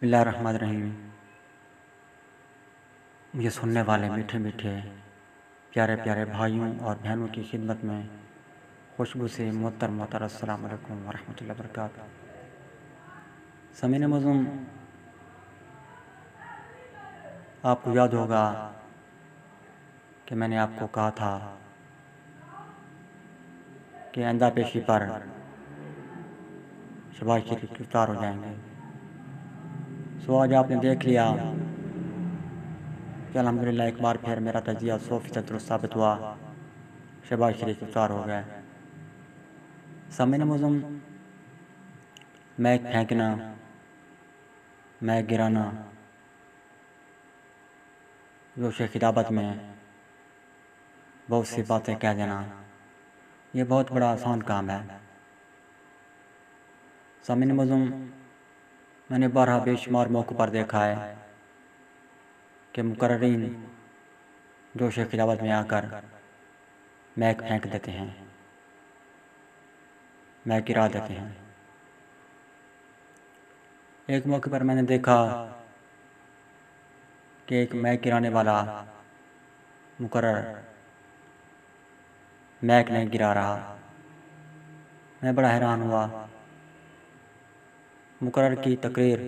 बिस्मिल्लाहिर्रहमानिर्रहीम। मुझे सुनने वाले मीठे मीठे प्यारे प्यारे भाइयों और बहनों की खिदमत में खुशबू से मोहतर अस्सलाम वालेकुम वरहमतुल्लाहि वबरकातुहू। समीन मज़ूम, आपको याद होगा कि मैंने आपको कहा था कि आइंदा पेशी पर शबाज शरीफ गिरफ्तार हो जाएंगे। सो आज आपने देख लिया कि अल्हम्दुलिल्लाह एक बार फिर मेरा तजिया 100% दुरुस्त साबित हुआ। शबाज शरीफ गिरफ्तार हो गए। समीन मज़ूम, मैक फेंकना, मैक गिराना, जोश खिताबत में बहुत सी बातें कह देना, ये बहुत बड़ा आसान काम है। समीन मज़ूम, मैंने बारहा बेशुमार मौक़ों पर देखा है कि मुकर्रीन जोश खिलाफत में आकर मैक फेंक देते हैं, मैक गिरा देते हैं। एक मौके पर मैंने देखा कि एक मैक गिराने वाला मुकर्रर मैक नहीं गिरा रहा। मैं बड़ा हैरान हुआ। मुकर्रर की तकरीर,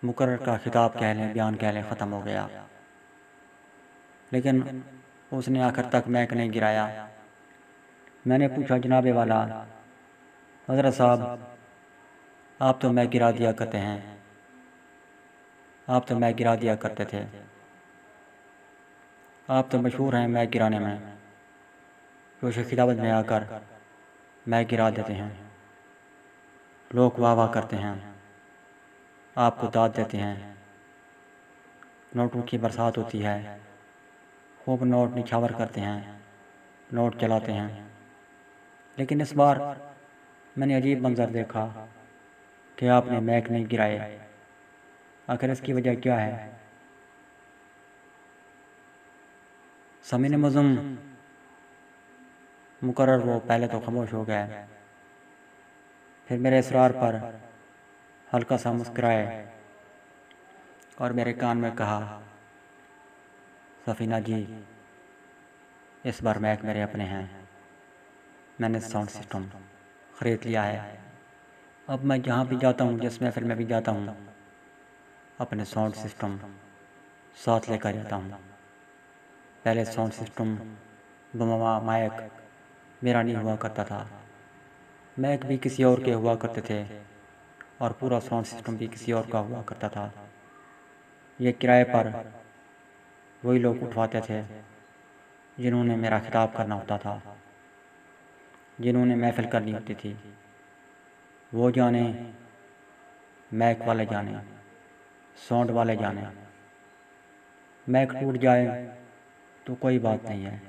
मुकर्रर का खिताब कह लें, बयान कह लें, ख़त्म हो गया, लेकिन उसने आखिर तक मैक नहीं गिराया। मैंने पूछा, जनाबे वाला हज़रत साहब, आप तो मैक गिरा दिया करते हैं, आप तो मैक गिरा दिया करते थे, आप तो मशहूर हैं मैक गिराने में, जोश खिलाफत में आकर मैक गिरा देते हैं, लोग वाह वाह करते हैं, आपको दाद देते हैं, नोटों की बरसात होती है, खूब नोट निछावर करते हैं, नोट चलाते हैं। लेकिन इस बार मैंने अजीब मंजर देखा कि आपने मैक नहीं गिराए। आखिर इसकी वजह क्या है? समीन मज़ूम, मुकर्रर वो पहले तो खामोश हो गए, फिर मेरे इसरार पर हल्का सा मुस्कुराए और मेरे कान में कहा, सफ़ीना जी, इस बार मैक मेरे अपने हैं, मैंने साउंड सिस्टम ख़रीद लिया है। अब मैं जहाँ भी जाता हूँ, जिस महफिल में भी जाता हूँ, अपने साउंड सिस्टम साथ लेकर जाता हूँ। पहले साउंड सिस्टम बमा माइक मेरा नहीं हुआ करता था, मैक भी किसी और के हुआ करते थे और पूरा साउंड सिस्टम भी किसी और का हुआ करता था। ये किराए पर वही लोग उठवाते थे जिन्होंने मेरा खिताब करना होता था, जिन्होंने महफिल करनी होती थी। वो जाने, मैक वाले जाने, साउंड वाले जाने। मैक टूट जाए तो कोई बात नहीं है,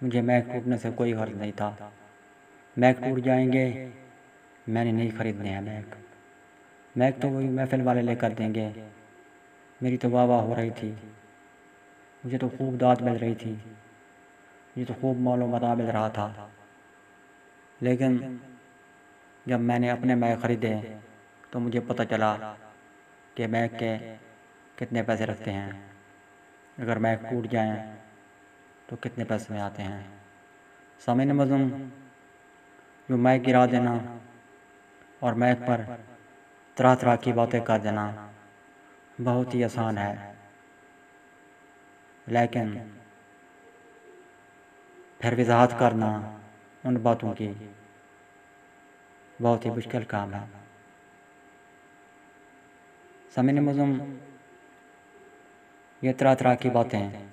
मुझे मैक टूटने से कोई गर्ज नहीं था। मैक टूट जाएंगे, मैंने नहीं ख़रीदने हैं मैक। मैक तो वही महफिल वाले लेकर देंगे। मेरी तो वाह वाह हो रही थी, मुझे तो खूब दाद मिल रही थी, मुझे तो खूब मालो मता मिल रहा था। लेकिन जब मैंने अपने मैक ख़रीदे तो मुझे पता चला कि मैक के कितने पैसे रखते हैं। अगर मैक टूट जाएं तो कितने पैसे में आते हैं। सामीन मज़ूम, जो मैक गिरा देना और मैक पर तरह तरह की बातें कर देना बहुत ही आसान है, लेकिन फिर वजाहत करना उन बातों की बहुत ही मुश्किल काम है। सामीन मज़ूम, ये तरह तरह की बातें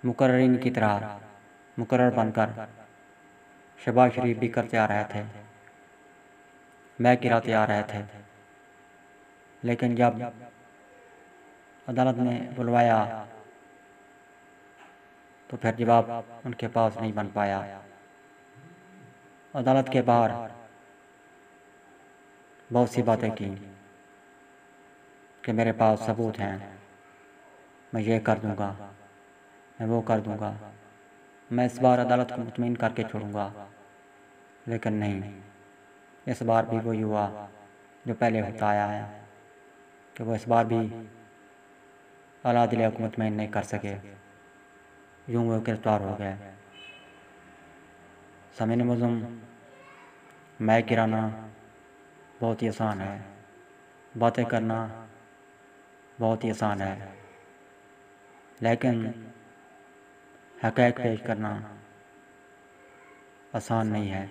मुकर्रीन की तरह मुकर्रर बनकर शबाज शरीफ भी करते आ रहे थे, मैक गिराते आ रहे थे। लेकिन जब अदालत ने बुलवाया तो फिर जवाब उनके पास नहीं बन पाया। अदालत के बाहर बहुत सी बातें की कि मेरे पास सबूत हैं, मैं ये कर दूंगा, मैं वो कर दूंगा, मैं इस बार अदालत को मुतमईन करके छोड़ूंगा। लेकिन नहीं, इस बार भी वही हुआ जो पहले होता आया है कि वो इस बार भी अलादिल को मुतमईन नहीं कर सके, यूँ वो गिरफ्तार हो गए। सामीन मुअज़्ज़म, मैं गिराना बहुत ही आसान है, बातें करना बहुत ही आसान है, लेकिन हक़ाइक़ पेश करना आसान नहीं है।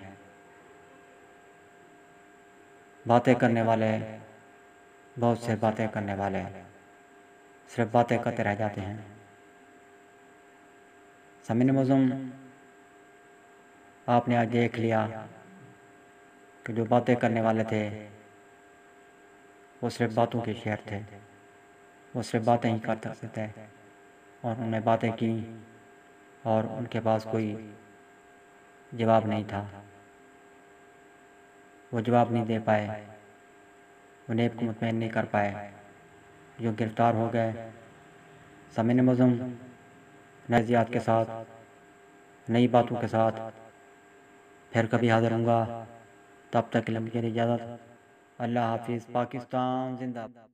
बातें करने वाले, बहुत से बातें करने वाले सिर्फ बातें करते रह जाते हैं। सामीन मुअज़्ज़म, आपने आज देख लिया कि जो बातें करने वाले थे वो सिर्फ बातों के शेर थे, वो सिर्फ बातें ही कर सकते थे, और उन्होंने बातें की और उनके पास कोई जवाब नहीं था। वो जवाब नहीं दे पाए, वो नेब को मुतमईन नहीं कर पाए, जो गिरफ़्तार हो गए। सामीन मुअज़्ज़म, नए ज़ियाद के साथ, नई बातों के साथ फिर कभी हाज़िर होऊंगा। तब तक के लिए मुझे इजाज़त। अल्लाह हाफ़िज़। पाकिस्तान ज़िंदाबाद।